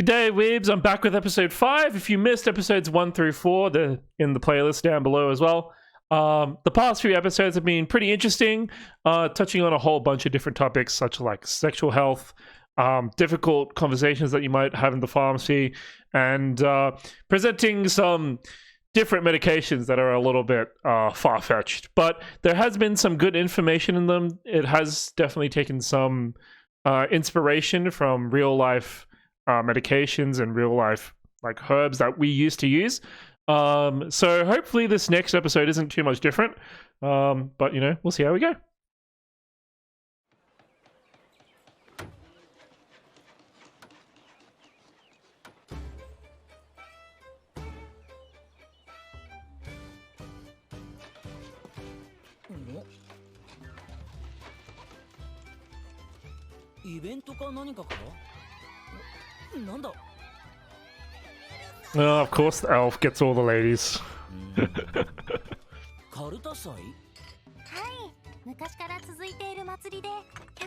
Good day, Weebs. I'm back with episode 5. If you missed episodes 1 through 4, they're in the playlist down below as well. The past few episodes have been pretty interesting, touching on a whole bunch of different topics, such like sexual health, difficult conversations that you might have in the pharmacy, and presenting some different medications that are a little bit far-fetched. But there has been some good information in them. It has definitely taken some inspiration from real-life medications and real-life like herbs that we used to use. So hopefully this next episode isn't too much different. But, you know, we'll see how we go. Oh, of course the elf gets all the ladies. カルタ祭？はい、昔から続いている祭りで、100年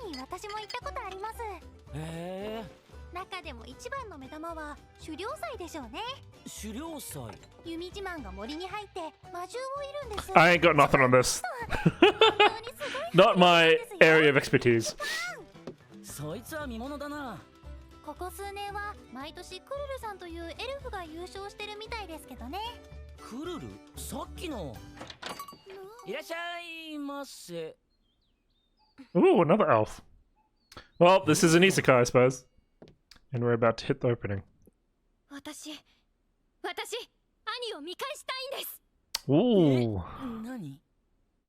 前に私も行ったことあります。へえ。中でも一番の目玉は狩猟祭でしょうね。狩猟祭？弓自慢が森に入って魔獣をいるんです。I ain't got nothing on this. Not my area of expertise. そいつは見物だな。ここ数年は毎年クルルさんというエルフが優勝してるみたいですけどね。クルル？さっきの。いらっしゃいませ。Ooh, another elf. Well, this is an Isekai, I suppose. And we're about to hit the opening. 私、兄を見返したいんです。 Ooh. 何?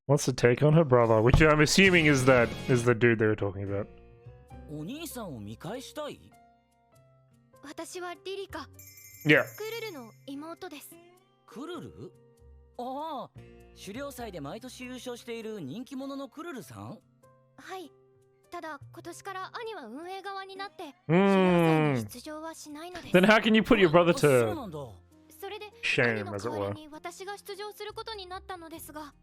Wants to take on her brother, which I'm assuming is the dude they were talking about. お兄さんを見返したい? 私はリリカ。Yeah. クルルの妹です。クルル？ああ、狩猟祭で毎年優勝している人気者のクルルさん？はい。ただ今年から兄は運営側になって狩猟祭に出場はしないのです。Then how can you put your brother そうなんだ。 to それで shame, as it were? 私が出場することになったのですが。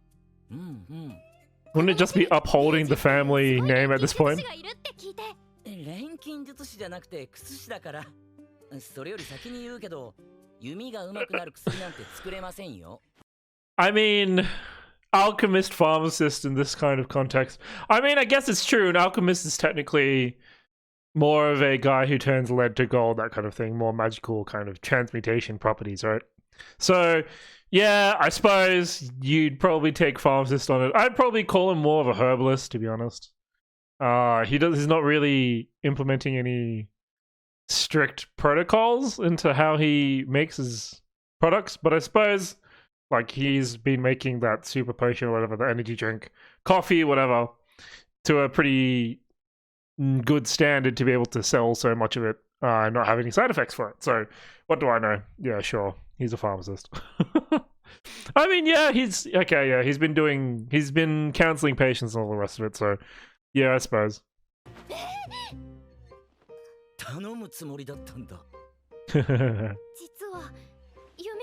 Wouldn't it just be upholding the family name at this point? 錬金術師じゃなくて薬師だから。それより先に言うけど、弓が上手くなる薬なんて作れませんよ。I mean, alchemist, pharmacist in this kind of context. I mean, I guess it's true. An alchemist is technically more of a guy who turns lead to gold, that kind of thing. More magical kind of transmutation properties, right? So, yeah, I suppose you'd probably take pharmacist on it. I'd probably call him more of a herbalist, to be honest. He's not really implementing any strict protocols into how he makes his products, but I suppose like he's been making that super potion or whatever, the energy drink, coffee, whatever, to a pretty good standard to be able to sell so much of it and not have any side effects for it. So what do I know? Yeah, sure, he's a pharmacist. I mean, yeah, he's okay. Yeah, he's been counseling patients and all the rest of it. So yeah, I suppose.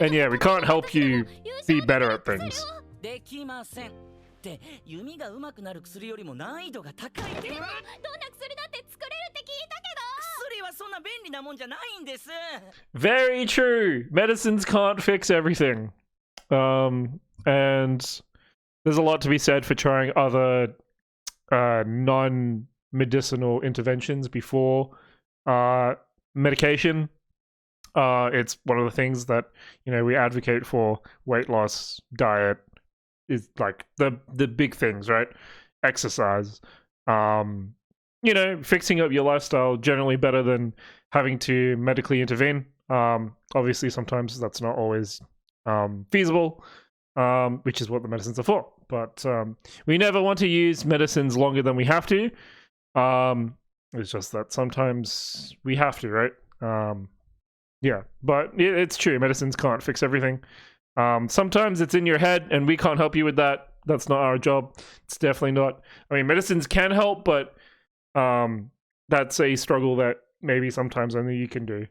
And yeah, we can't help you be better at things. Very true. Medicines can't fix everything. And there's a lot to be said for trying other non-medicinal interventions before medication. It's one of the things that, you know, we advocate for. Weight loss, diet is like the big things, right? Exercise, you know, fixing up your lifestyle generally better than having to medically intervene. Obviously sometimes that's not always feasible, which is what the medicines are for. But we never want to use medicines longer than we have to. It's just that sometimes we have to, right? Yeah, but it's true. Medicines can't fix everything. Sometimes it's in your head, and we can't help you with that. That's not our job. It's definitely not. I mean, medicines can help, but that's a struggle that maybe sometimes only you can do.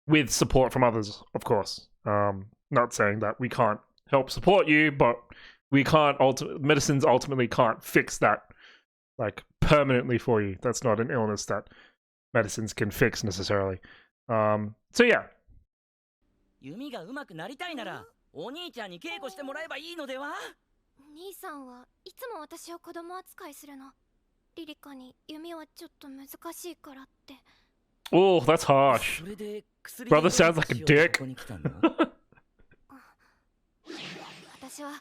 With support from others, of course. Not saying that we can't help support you, but we can't medicines ultimately can't fix that like permanently for you. That's not an illness that medicines can fix necessarily. So yeah. 弓が上手くなりたいならお兄ちゃんに稽古してもらえばいいのでは？兄さんはいつも私を子供扱いするの。リリカに弓はちょっと難しいからって。Oh, that's harsh. それで薬 Brother sounds like a dick. ここに来たの？私は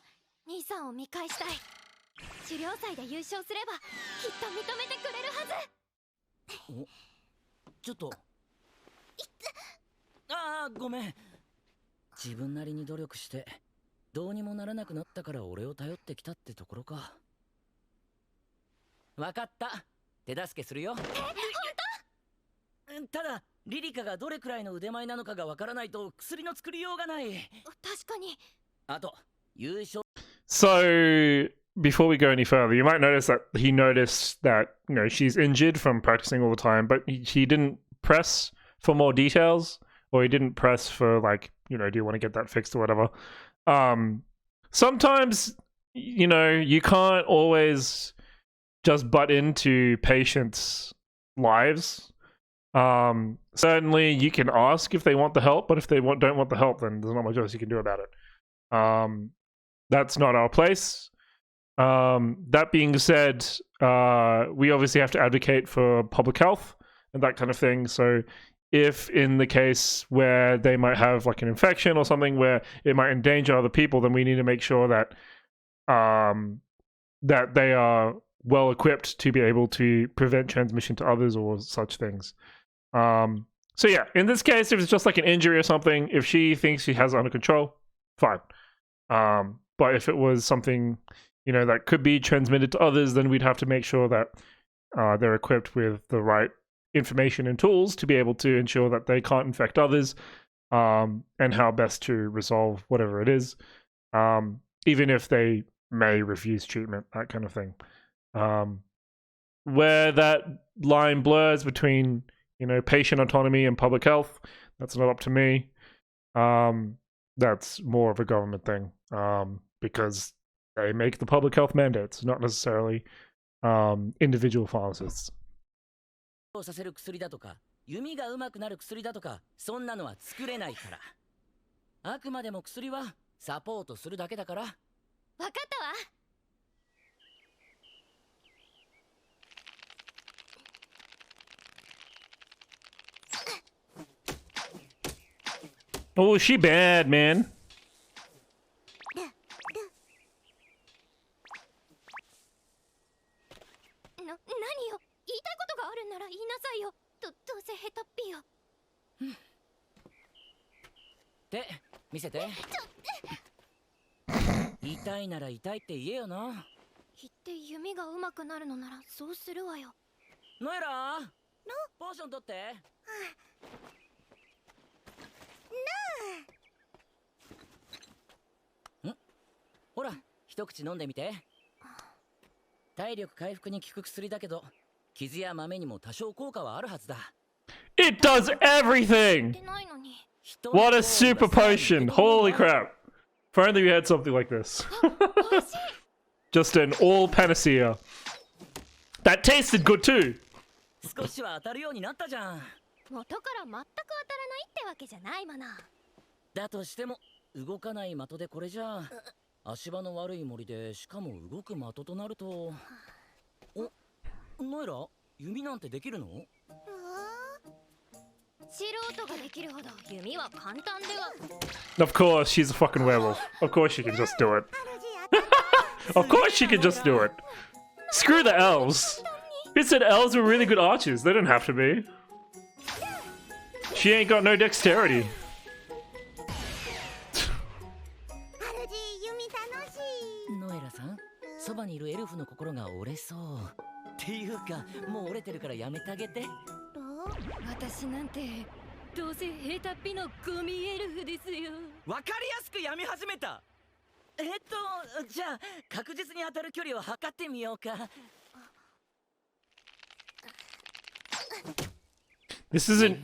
兄さんを見返したい。狩猟祭で優勝すればきっと認めてくれるはず。ちょっと。ああ、ごめん。自分なりに努力してどうにもならなくなったから俺を頼ってきたってところか。わかった。手助けするよ。本当？ただリリカがどれくらいの腕前なのかがわからないと薬の作りようがない。確かに。あと優勝。So before we go any further, you might notice that he noticed that, you know, she's injured from practicing all the time, but he didn't press for more details, or he didn't press for, like, you know, do you want to get that fixed or whatever. Sometimes, you know, you can't always just butt into patients' lives. Certainly you can ask if they want the help, but if they don't want the help, then there's not much else you can do about it. That's not our place. That being said, we obviously have to advocate for public health and that kind of thing. So if in the case where they might have like an infection or something where it might endanger other people, then we need to make sure that that they are well equipped to be able to prevent transmission to others or such things. So yeah, in this case, if it's just like an injury or something, if she thinks she has it under control, fine. But if it was something, you know, that could be transmitted to others, then we'd have to make sure that they're equipped with the right information and tools to be able to ensure that they can't infect others, and how best to resolve whatever it is, even if they may refuse treatment, that kind of thing. Where that line blurs between, you know, patient autonomy and public health, that's not up to me. That's more of a government thing, because they make the public health mandates, not necessarily individual pharmacists. させる薬だとか弓が上手くなる薬だとかそんなのは作れないから。あくまでも薬はサポートするだけだから。わかったわ。Oh, she bad, man. 何よ、言いたいことがあるんなら言いなさいよ。どうせ下手っぴよ。で、見せて。痛いなら痛いって言えよな。言って弓が上手くなるのならそうするわよ。ノエラー、ポーション取って。ほら、一口飲んでみて。体力回復に効く薬だけど、傷や豆にも多少効果はあるはずだ。It does everything! What a super potion! Holy crap! If only we had something like this. Just an all panacea. That tasted good too! 少しは当たるようになったじゃん。元から全く当たらないってわけじゃないわな。だとしても動かない的でこれじゃ足場の悪い森でしかも動く的となると。お、ノエラ、弓なんてできるの？素人ができるほど弓は簡単では。Of course, she's a fucking werewolf. Of course she can just do it. Of course she can just do it. Screw the elves. Who said elves were really good archers? They don't have to be. She ain't got no dexterity. ノエラさん、そばにいるエルフの心が折れそう。っていうか、もう折れてるからやめてあげて。私なんてどうせヘタピのゴミエルフですよ。わかりやすくやめ始めた。じゃあ確実に当たる距離を測ってみようか。This isn't.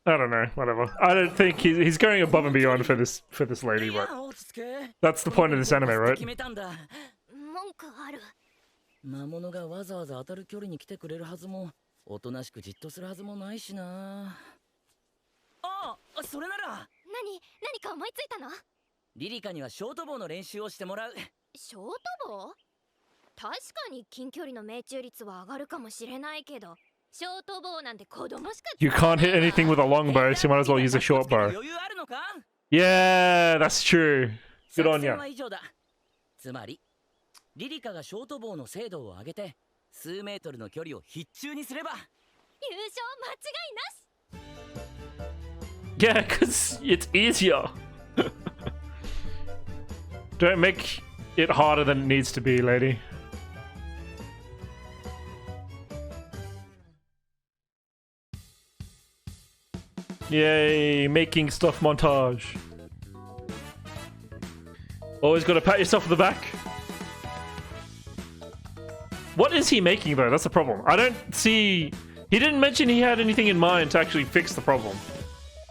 I don't know. Whatever. I don't think he's going above and beyond for this lady, but that's the point of this anime, right? 文句ある。魔物がわざわざ当たる距離に来てくれるはずもおとなしくじっとするはずもないしな。ああ、それなら何か思いついたの？リリカにはショートボーの練習をしてもらう。ショートボー？確かに近距離の命中率は上がるかもしれないけど、ショートボーなんて子供しか。 You can't hit anything with a long bow, so you might as well use a short bow. 余裕あるのか？ Yeah, that's true. Good 作 on 戦 ya. は以上だ。つまりリリカがショートボーの精度を上げて数メートルの距離を必中にすれば優勝間違いなし。 Yeah, because it's easier. Don't make it harder than it needs to be, lady. Yay, making stuff montage. Always gotta pat yourself on the back. What is he making though? That's the problem. I don't see... He didn't mention he had anything in mind to actually fix the problem.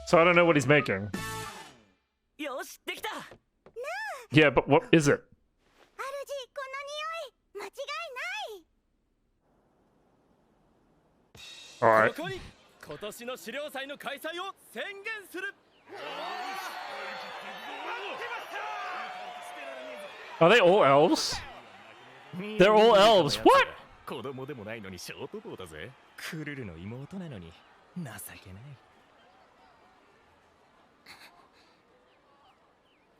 So I don't know what he's making. よし、できた。 Yeah, but what is it? 主、この匂い間違いない。 Alright. ここに今年の狩猟祭の開催を宣言する。 Are they all elves? They're all elves. What? 子供でもないのにショートボーだぜ。クルルの妹なのに情けない。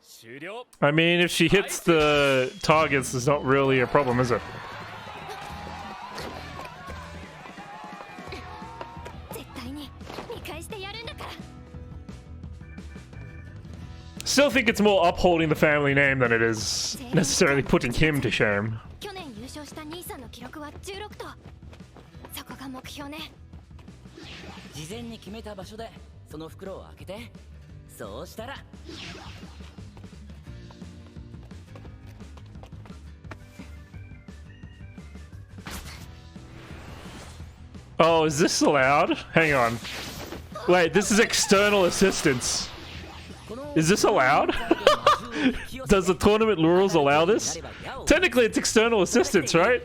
終了。 I mean, if she hits the targets, it's not really a problem, is it? 絶対に見返してやるんだから。 Still think it's more upholding the family name than it is necessarily putting him to shame. 去年優勝した兄さんの記録は16と。そこが目標ね。事前に決めた場所でその袋を開けて、そうしたら Oh, is this allowed? Hang on. Wait, this is external assistance. Is this allowed? Does the tournament rules allow this? Technically, it's external assistance, right?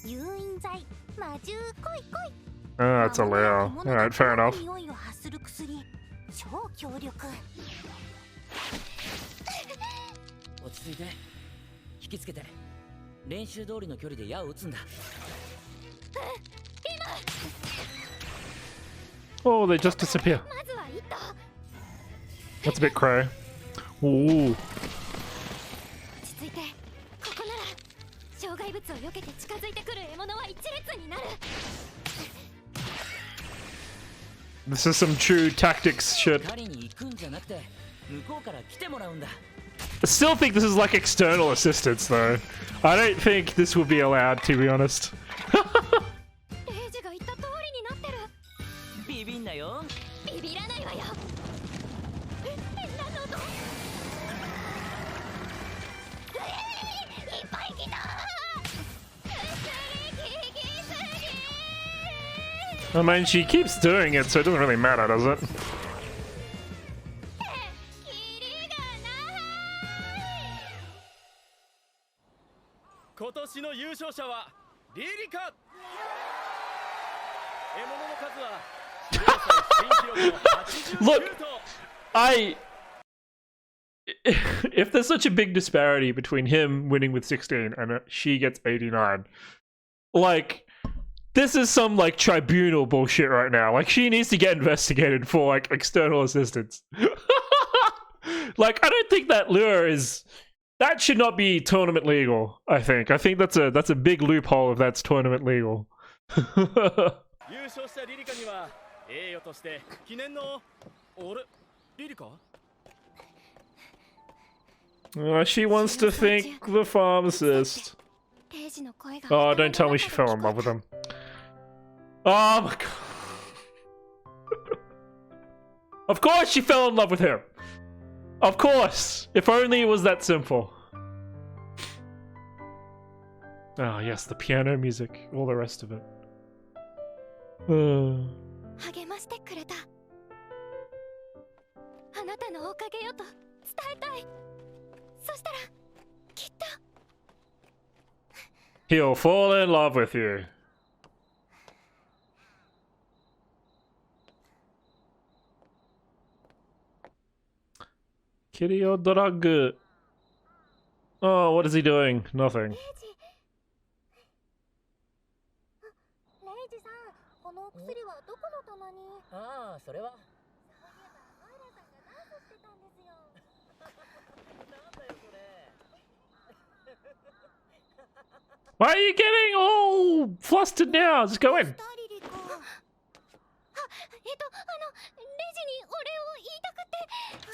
誘引剤、魔獣来い来い。 Oh, that's allow. Alright, fair enough. 匂いを発する薬、超強力。 落ち着いて、引きつけて、練習通りの距離で矢を撃つんだ。 Oh, they just disappear. まずは一頭。 That's a bit cray. Ooh. 落ち着いて。ここなら障害物を避けて近づいてくる獲物は一列になる。 This is some true tactics shit. 狩りに行くんじゃなくて、向こうから来てもらうんだ。 I still think this is like external assistance, though. I don't think this would be allowed, to be honest. レイジが言った通りになってる。 ビビんなよ。 ビビらないわよ。変なのと。いっぱい来た。 I mean, she keeps doing it, so it doesn't really matter, does it? 今年の優勝者はリリカ。獲物の数は狩猟祭新記録の89 Look 頭。 I... If there's such a big disparity between him winning with 16 and she gets 89, like, this is some, like, tribunal bullshit right now. Like, she needs to get investigated for, like, external assistance. Like, I don't think that lure is... That should not be tournament legal, I think. I think that's a big loophole if that's tournament legal. 優勝したリリカには栄誉として記念のリリカ She wants to thank the pharmacist. レイジの声が。 Oh, don't tell me she fell in love with him. Oh my god. Of course she fell in love with him. Of course. If only it was that simple. Oh yes, the piano music, all the rest of it. 励ましてくれた。あなたのおかげよと伝えたい。そしたらきっと He'll fall in love with you. Kitty or dog? Oh, what is he doing? Nothing. レイジさん、このお薬はどこの棚に？ああ、それは。そういえばノイラさんがダンスしてたんですよ。なんだよそれ。Why are you getting all flustered now? Just go in. スターリリか。レイジにお礼を言いたくて。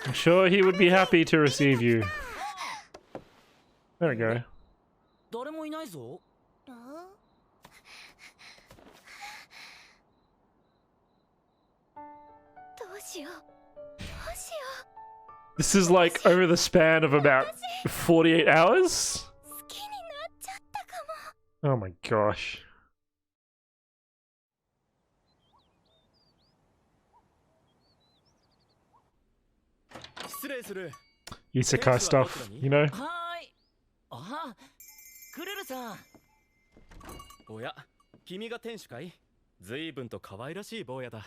I'm sure he would be happy to receive you. There we go. 誰もいないぞ。どうしよう。どうしよ This is like over the span of about 48 hours? う。好きになっちゃったかも。 Oh my gosh. 失礼する。 Isekai stuff, you know? はーい。あ、クルルさん。おや、君が店主かい？随分と可愛らしい坊やだ。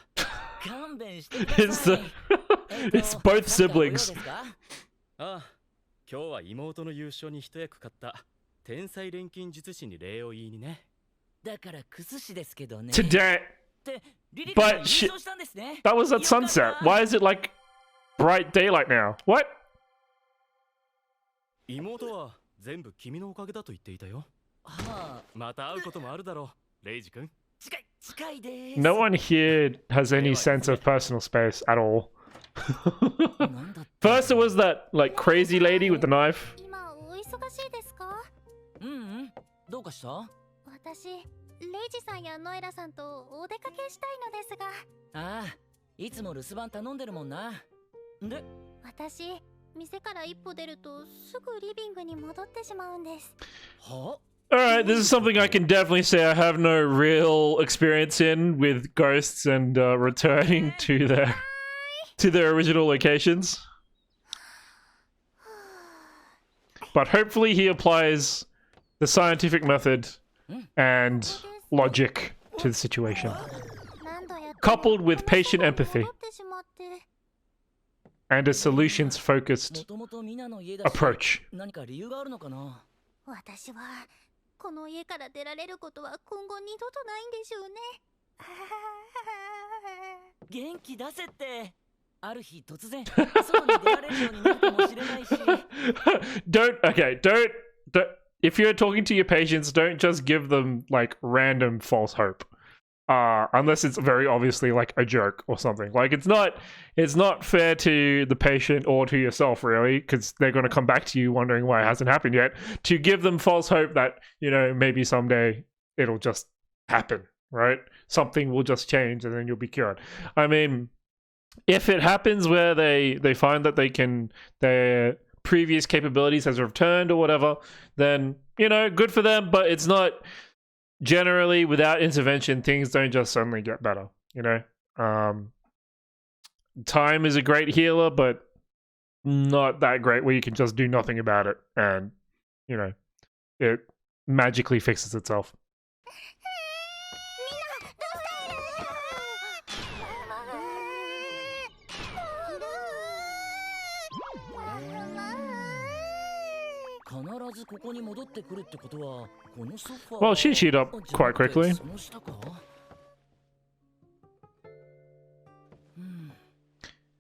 勘弁してください。It's both siblings. ああ、今日は妹の優勝に一役買った天才錬金術師に礼を言いにね。だからクスシですけどね。 Today. ってリリカが優 But shit. 勝したんですね。 That was at sunset. Why is it like bright daylight now? What? 妹は全部君のおかげだと言っていたよ。はあ、また会うこともあるだろう、レイジ君。近いです。 No one here has any sense of personal space at all. なんだって First, it was that like crazy lady with the knife. 今お忙しいですか？うんうん。どうかした？私、レイジさんやノエラさんとお出かけしたいのですが。ああ、いつも留守番頼んでるもんな。で、私、店から一歩出るとすぐリビングに戻ってしまうんです。は？ Alright, this is something I can definitely say I have no real experience in with ghosts and returning to their original locations. But hopefully he applies the scientific method and logic to the situation, 何度やっても coupled with patient empathy 戻ってしまって。 and a solutions-focused もともとミナの家だし、 approach. 何か理由があるのかな。私はこの家から出られることは今後二度とないんでしょうね。元気出せって。ある日突然外に出られるようになるかもしれないし。don't if you're talking to your patients, don't just give them like random false hope. Unless it's very obviously like a joke or something. Like it's not fair to the patient or to yourself really, because they're going to come back to you wondering why it hasn't happened yet, to give them false hope that, you know, maybe someday it'll just happen, right? Something will just change and then you'll be cured. I mean, if it happens where they find that their previous capabilities has returned or whatever, then, you know, good for them, but it's not generally without intervention, things don't just suddenly get better, you know. Time is a great healer, but not that great where you can just do nothing about it and, you know, it magically fixes itself. 必ずここに戻ってくるってことは、このソファー。 Well, she sheet up quite quickly. その下か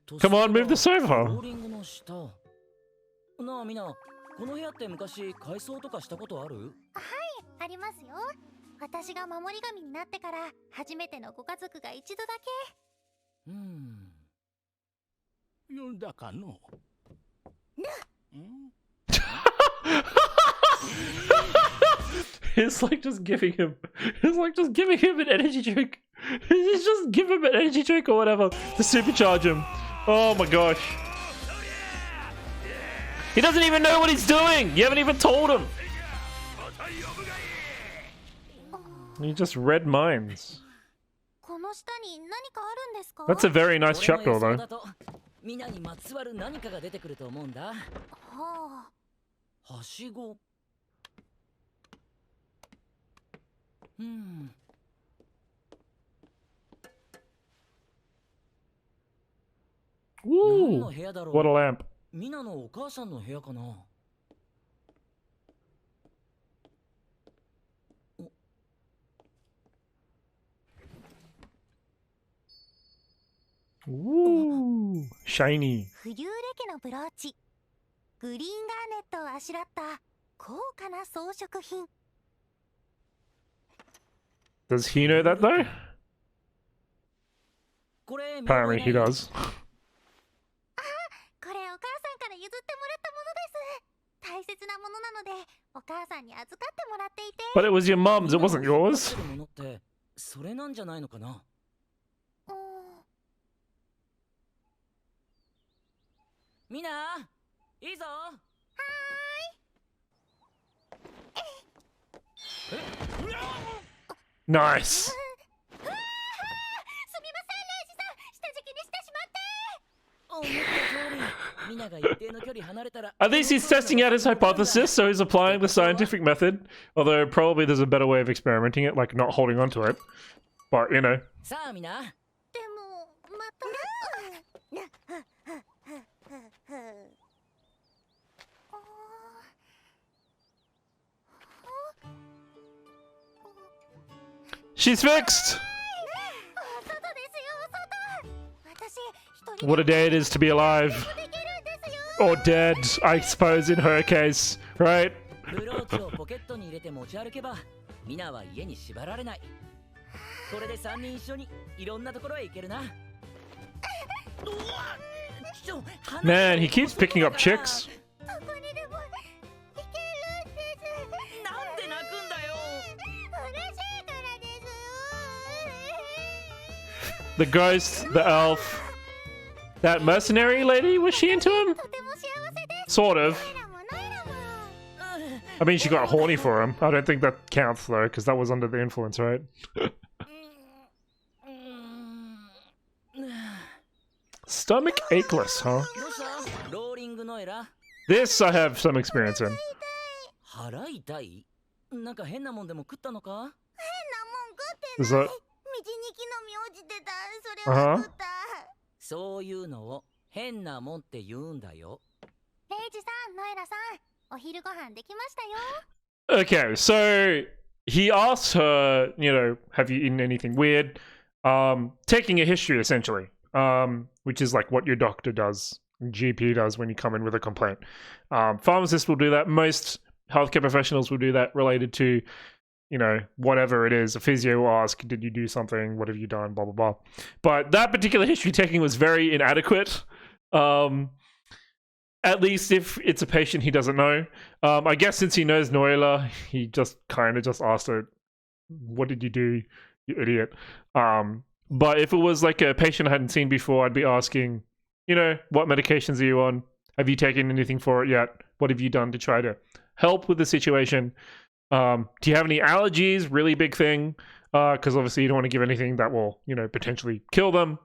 ？Come on, move the ロ sofa. ーリングの下。なあみんな、この部屋って昔改装とかしたことある？ありますよ。私が守り神になってから初めてのご家族が一度だけ。呼んだかの？ It's like just giving him an energy drink. It's just give him an energy drink or whatever to supercharge him. Oh my gosh. He doesn't even know what he's doing. You haven't even told him. He just read minds. この下に何かあるんですか？ That's a very nice 俺の chapter 予想 though. だとみんなにまつわる何かが出てくると思うんだ。はあ。はしご。何 Woo! の部屋だろう。 What a lamp. ミナのお母さんの部屋かな。 Ooh, shiny. 浮遊レケのブローチ、グリーンガーネットをあしらった高価な装飾品。 Does he know that though? これ Apparently he does. これお母さんから譲ってもらったものです。大切なものなのでお母さんに預かってもらっていて。 But it was your mum's, it wasn't yours. ものってそれなんじゃないのかな。ミナ、いいぞ。はーい。Nice. すみません、レイジさん、下敷きにしてしまって。思った通り、ミナが一定の距離離れたら。 At least he's testing out his hypothesis, so he's applying the scientific method. Although probably there's a better way of experimenting it, like not holding onto it. But you know. さあミナ。でもまた。She's fixed! What a day it is to be alive. Or dead, I suppose, in her case, right? ブローチをポケットに入れて持ち歩けば、ミナは家に縛られない。これで3人一緒にいろんなところへ行けるな。Man, he keeps picking up chicks. The ghost, the elf, that mercenary lady, was she into him? Sort of. I mean, she got horny for him. I don't think that counts though, because that was under the influence, right? Stomach acheless, huh? This I have some experience in. 腹痛い？なんか変なもんでも食ったのか？ Is that? そういうのを変なもんって言うんだよ。レイジさん、ノエラさん、お昼ご飯できましたよ。 Okay, so he asks her, you know, have you eaten anything weird? Taking a history essentially, which is like what your doctor does, GP does when you come in with a complaint. Pharmacist will do that. Most healthcare professionals will do that related to, you know, whatever it is. A physio will ask, did you do something? What have you done? Blah, blah, blah. But that particular history taking was very inadequate. At least if it's a patient he doesn't know. I guess since he knows Noela, he just kind of just asked her, what did you do, you idiot? But if it was like a patient I hadn't seen before, I'd be asking, you know, what medications are you on? Have you taken anything for it yet? What have you done to try to help with the situation? Do you have any allergies? Really big thing. Because obviously you don't want to give anything that will, you know, potentially kill them.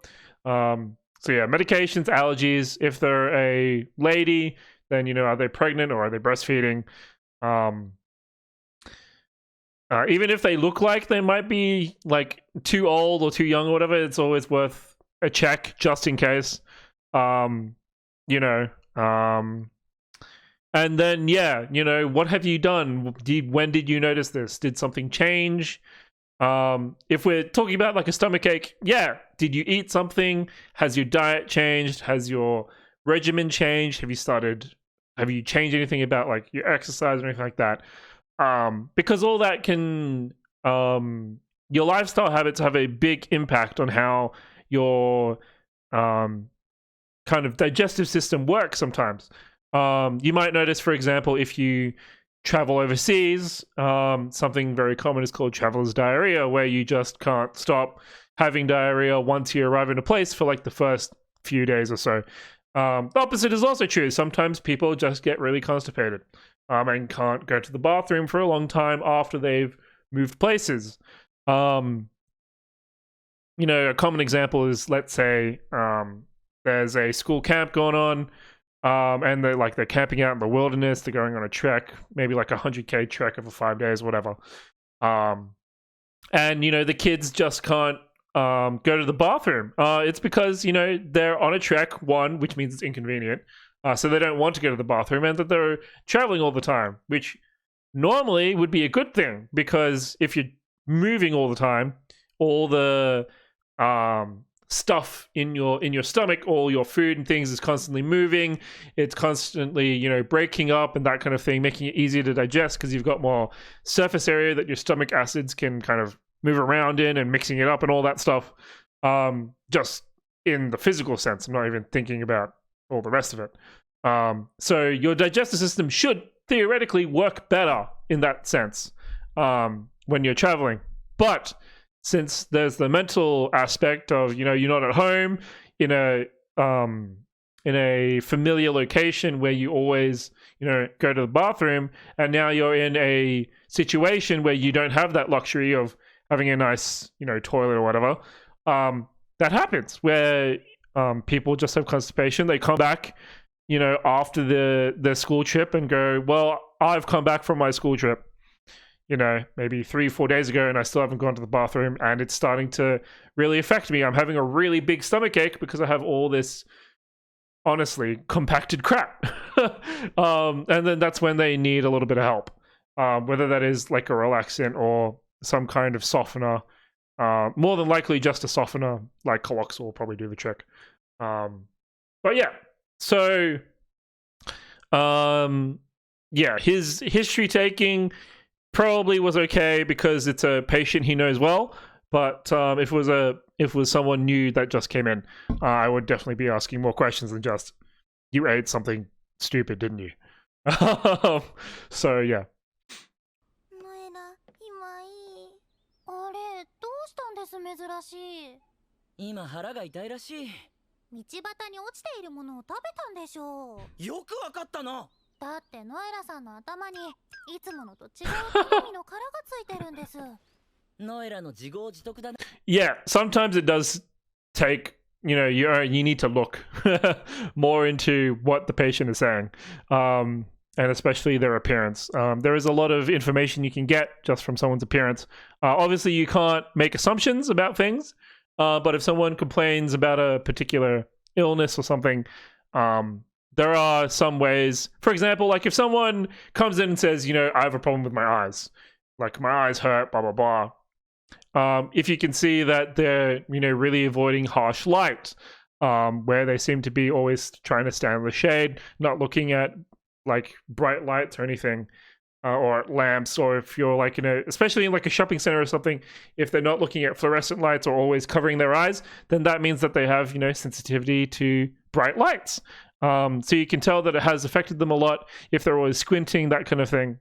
So yeah, medications, allergies. If they're a lady, then, you know, are they pregnant or are they breastfeeding? Even if they look like they might be like too old or too young or whatever, it's always worth a check just in case. You know, and then, yeah, you know, what have you done? When did you notice this? Did something change? If we're talking about like a stomachache, yeah, did you eat something? Has your diet changed? Has your regimen changed? Have you changed anything about like your exercise or anything like that? Because all that can, your lifestyle habits have a big impact on how your kind of digestive system works sometimes. You might notice, for example, if you travel overseas, something very common is called traveler's diarrhea, where you just can't stop having diarrhea once you arrive in a place for like the first few days or so. The opposite is also true. Sometimes people just get really constipated and can't go to the bathroom for a long time after they've moved places. You know, a common example is, let's say, there's a school camp going on, and they're camping out in the wilderness. They're going on a trek, maybe like 100k trek over 5 days, whatever. And you know, the kids just can't go to the bathroom. It's because, you know, they're on a trek, one, which means it's inconvenient. so they don't want to go to the bathroom, and that they're traveling all the time, which normally would be a good thing, because if you're moving all the time, all the stuff in your stomach, all your food and things is constantly moving. It's constantly, breaking up and that kind of thing, making it easier to digest because you've got more surface area that your stomach acids can kind of move around in, and mixing it up and all that stuff. Just in the physical sense, I'm not even thinking about all the rest of it. So your digestive system should theoretically work better in that sense when you're traveling. But since there's the mental aspect of, you're not at home in a familiar location where you always, go to the bathroom, and now you're in a situation where you don't have that luxury of having a nice, toilet or whatever. That happens where people just have constipation. They come back, after their school trip and go, well, I've come back from my school trip, maybe 3-4 days ago, and I still haven't gone to the bathroom, and it's starting to really affect me. I'm having a really big stomach ache because I have all this, honestly, compacted crap. And then that's when they need a little bit of help, whether that is like a relaxant or some kind of softener. More than likely just a softener, like Coloxal will probably do the trick. But yeah, so his history taking probably was okay because it's a patient he knows well. But if it was someone new that just came in, I would definitely be asking more questions than just, you ate something stupid, didn't you? So yeah. 珍しい。今腹が痛いらしい。道端に落ちているものを食べたんでしょう。よくわかったな。だってノエラさんの頭にいつものと違う好みの殻がついてるんです。ノエラの自業自得だね。Yeah, sometimes it does take, you need to look more into what the patient is saying. And especially their appearance. There is a lot of information you can get just from someone's appearance. Obviously, you can't make assumptions about things, but if someone complains about a particular illness or something, there are some ways. For example, like if someone comes in and says, I have a problem with my eyes, like my eyes hurt, blah, blah, blah. If you can see that they're, really avoiding harsh light, where they seem to be always trying to stand in the shade, not looking at like bright lights or anything, or lamps, or if you're like especially in like a shopping center or something, if they're not looking at fluorescent lights or always covering their eyes, then that means that they have, sensitivity to bright lights. So you can tell that it has affected them a lot if they're always squinting, that kind of thing.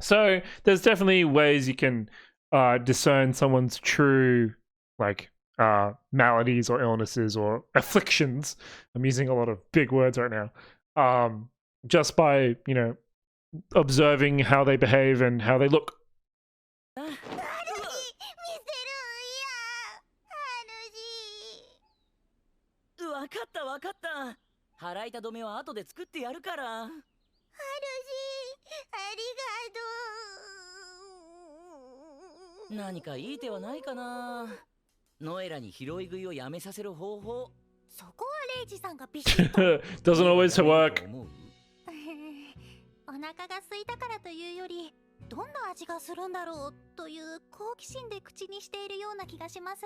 So there's definitely ways you can discern someone's true like maladies or illnesses or afflictions. I'm using a lot of big words right now. Just by, observing how they behave and how they look. わかったわかった。腹痛止めは後で作ってやるから。ハルジ、ありがとう。何かいい手はないかな。ノエラに拾い食いをやめさせる方法。そこはレイジさんがビシッと。Doesn't always work. お腹が空いたからというより、どんな味がするんだろうという好奇心で口にしているような気がします。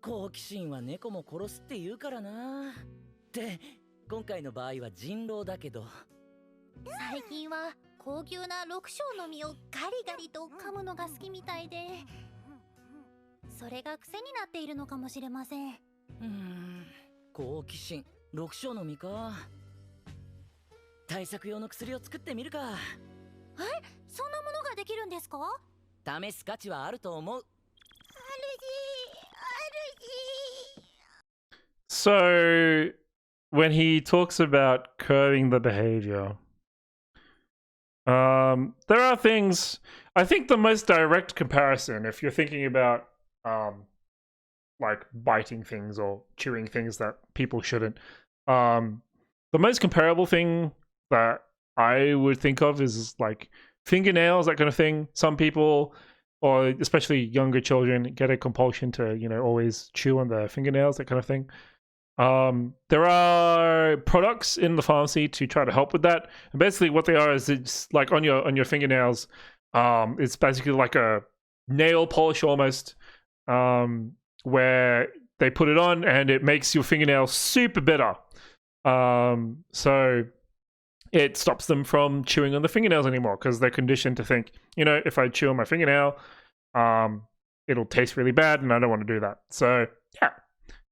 好奇心は猫も殺すって言うからな。って今回の場合は人狼だけど、最近は高級な6升の実をガリガリと噛むのが好きみたいで、それが癖になっているのかもしれません。好奇心6升の実か。対策用の薬を作ってみるか。そんなものができるんですか？試す価値はあると思う。So when he talks about curbing the behavior, there are things. I think the most direct comparison, if you're thinking about like biting things or chewing things that people shouldn't, the most comparable thing that I would think of is like fingernails, that kind of thing. Some people, or especially younger children, get a compulsion to, always chew on their fingernails, that kind of thing. There are products in the pharmacy to try to help with that. And basically what they are is it's like on your fingernails. It's basically like a nail polish almost, where they put it on and it makes your fingernails super bitter. So it stops them from chewing on the fingernails anymore because they're conditioned to think, you know, if I chew on my fingernail, it'll taste really bad and I don't want to do that. So yeah,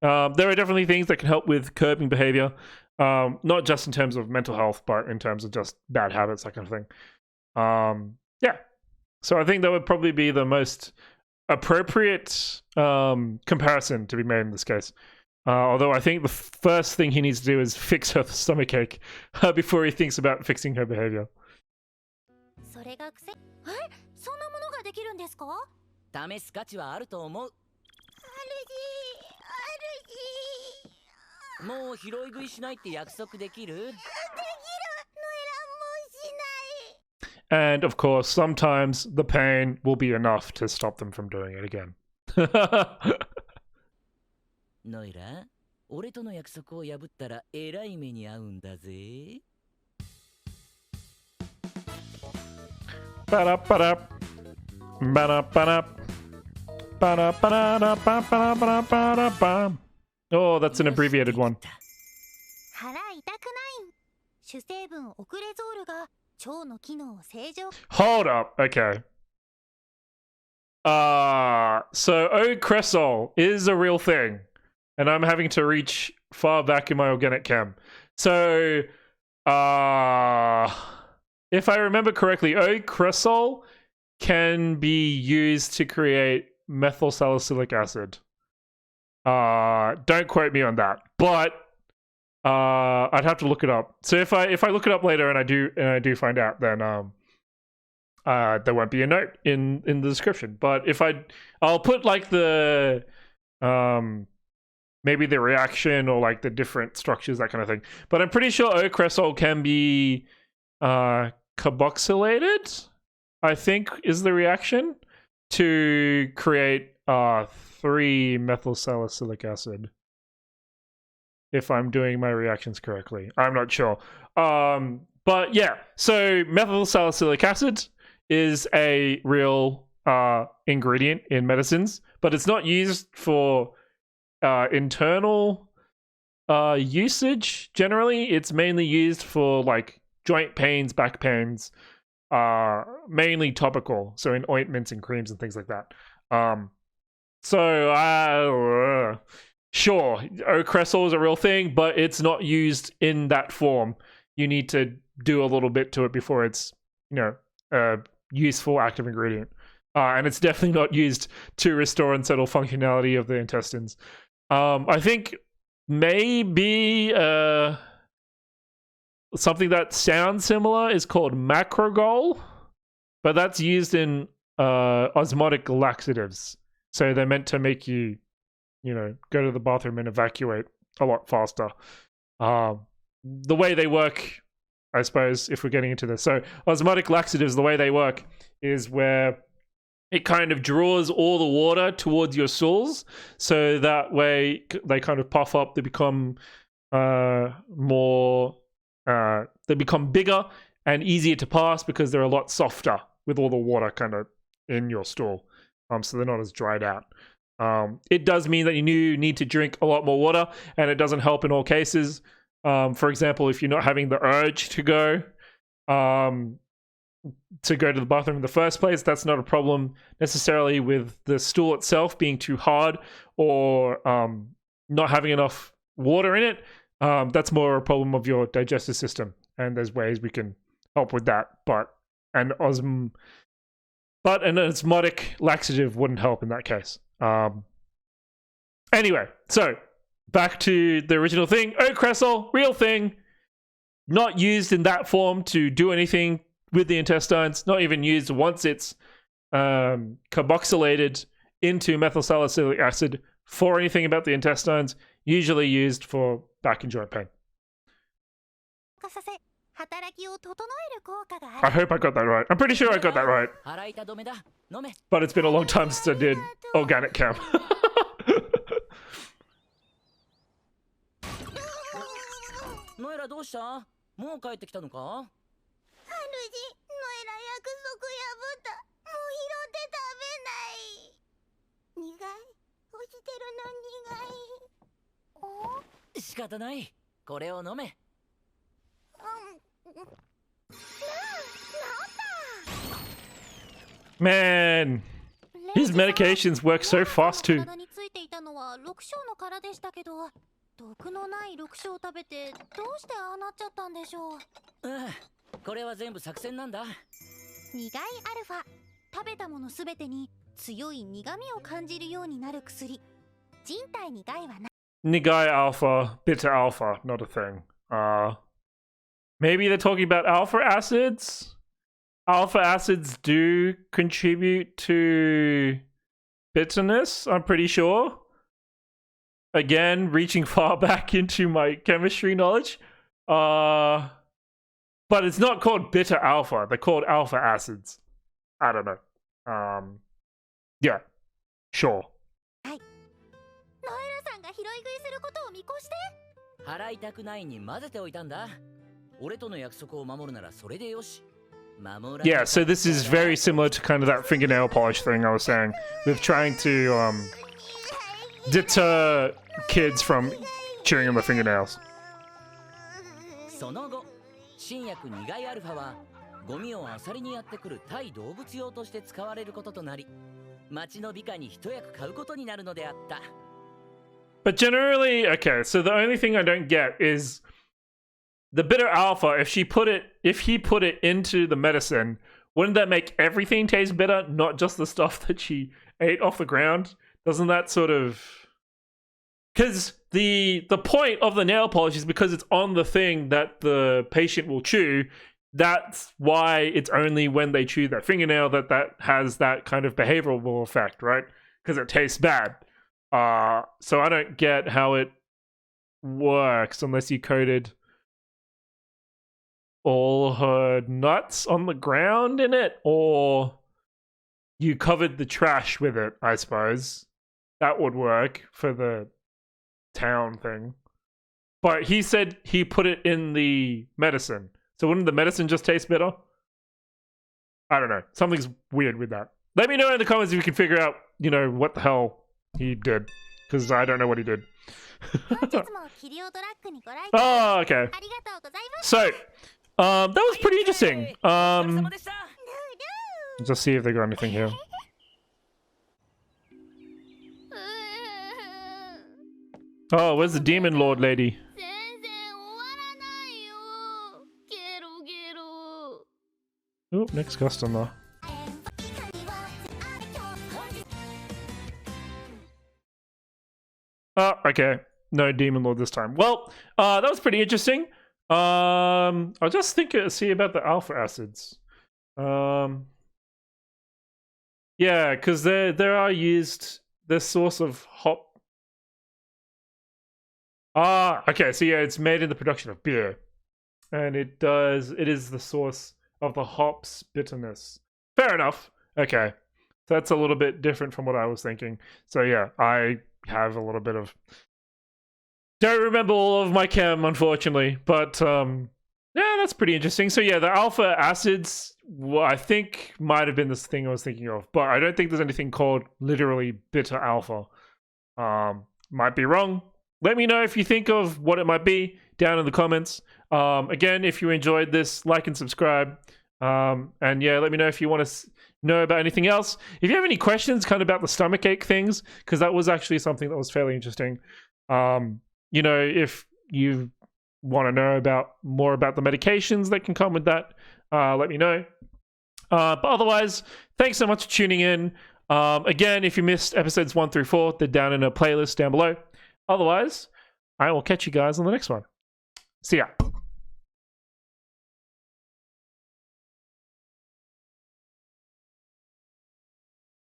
there are definitely things that can help with curbing behavior, not just in terms of mental health, but in terms of just bad habits, that kind of thing. Yeah, so I think that would probably be the most appropriate comparison to be made in this case. Although I think the first thing he needs to do is fix her stomachache before he thinks about fixing her behavior. それが癖。そんなものができるんですか？試す価値はあると思う。もう拾い食いしないって約束できる？ And of course, sometimes the pain will be enough to stop them from doing it again. ノイラ、俺との約束を破ったらえらい目に遭うんだぜ。Ba-da, ba-da. Ba-da, ba-da. Ba-da, ba-da, ba-da, ba-da, ba-da, ba. Oh, that's an abbreviated one. 腹痛くない。主成分オクレゾールが腸の機能を正常。 Hold up. Okay. So Ocresol is a real thing. And I'm having to reach far back in my organic chem. So, if I remember correctly, Ocresol can be used to create methyl salicylic acid. Don't quote me on that, but I'd have to look it up. So if I look it up later and I do find out, then there won't be a note in the description. But if I'll put like the maybe the reaction or like the different structures, that kind of thing. But I'm pretty sure Ocresol can be carboxylated, I think is the reaction, to create 3-methyl salicylic acid. If I'm doing my reactions correctly. I'm not sure. But yeah, so methyl salicylic acid is a real ingredient in medicines, but it's not used for internal usage generally. It's mainly used for like joint pains, back pains, mainly topical, so in ointments and creams and things like that. Sure, Ocresol is a real thing, but it's not used in that form. You need to do a little bit to it before it's, you know, a useful active ingredient. And it's definitely not used to restore and settle functionality of the intestines. I think maybe something that sounds similar is called macrogol, but that's used in osmotic laxatives. So they're meant to make you, you know, go to the bathroom and evacuate a lot faster. The way they work, I suppose, if we're getting into this. So osmotic laxatives, the way they work is where it kind of draws all the water towards your stools, so that way they kind of puff up, they become they become bigger and easier to pass because they're a lot softer with all the water kind of in your stool, so they're not as dried out. It does mean that you need to drink a lot more water, and it doesn't help in all cases. For example, if you're not having the urge to go to the bathroom in the first place, that's not a problem necessarily with the stool itself being too hard or not having enough water in it. That's more a problem of your digestive system, and there's ways we can help with that. But an osmotic laxative wouldn't help in that case. Anyway, so back to the original thing. Ocresol, real thing, not used in that form to do anything with the intestines, not even used once it's carboxylated into methyl salicylic acid for anything about the intestines, usually used for back and joint pain. I hope I got that right. I'm pretty sure I got that right. But it's been a long time since I did organic chem. ノエラどうした？もう帰ってきたのか？主、ノエラ約束破った。もう拾って食べない。苦い。落ちてるの苦い。仕方ない。これを飲め。Man, his medications work so fast too. 体についていたのは6章の殻でしたけど、毒のない6章を食べてどうしてああなっちゃったんでしょう。これは全部作戦なんだ。苦いアルファ、食べたものすべてに強い苦味を感じるようになる薬。人体に害はない。Nigai alpha, bitter alpha, not a thing. Maybe they're talking about alpha acids? Alpha acids do contribute to bitterness, I'm pretty sure. Again, reaching far back into my chemistry knowledge. But it's not called bitter alpha, they're called alpha acids. I don't know. Yeah, sure. ノエラさんが拾い食いすることを見越して。払いたくないに混ぜておいたんだ。俺との約束を守るならそれでよし。Yeah, so this is very similar to kind of that fingernail polish thing I was saying, with trying to deter kids from chewing on their fingernails. その後、新薬苦いアルファはゴミをアサリにやってくる対動物用として使われることとなり、町の美化に一役買うことになるのであった。But generally, okay, so the only thing I don't get is the bitter alpha, if he put it into the medicine, wouldn't that make everything taste bitter, not just the stuff that she ate off the ground? Doesn't that sort of... Because the point of the nail polish is because it's on the thing that the patient will chew. That's why it's only when they chew their fingernail that has that kind of behavioral effect, right? Because it tastes bad. So I don't get how it works unless you coated all her nuts on the ground in it, or you covered the trash with it, I suppose. That would work for the town thing. But he said he put it in the medicine. So wouldn't the medicine just taste bitter? I don't know. Something's weird with that. Let me know in the comments if you can figure out, you know, what the hell he did. Because I don't know what he did. Oh, okay. So, that was pretty interesting. Let's see if they got anything here. Oh, where's the demon lord lady? Oh, next customer. Oh, okay. No demon lord this time. Well, that was pretty interesting. I'll just see about the alpha acids. Yeah, because there are used the source of hop. Ah, okay. So yeah, it's made in the production of beer, and it is the source of the hops bitterness. Fair enough. Okay, so that's a little bit different from what I was thinking. So yeah, I have a little bit of. Don't remember all of my chem, unfortunately, but yeah, that's pretty interesting. So yeah, the alpha acids, well, I think might have been this thing I was thinking of, but I don't think there's anything called literally bitter alpha. Might be wrong. Let me know if you think of what it might be down in the comments. Again, if you enjoyed this, like and subscribe. And yeah, let me know if you want to know about anything else. If you have any questions kind of about the stomachache things, because that was actually something that was fairly interesting. You know, if you want to know more about the medications that can come with that, let me know. But otherwise, thanks so much for tuning in. Again, if you missed episodes 1 through 4, they're down in a playlist down below. Otherwise, I will catch you guys on the next one. See ya.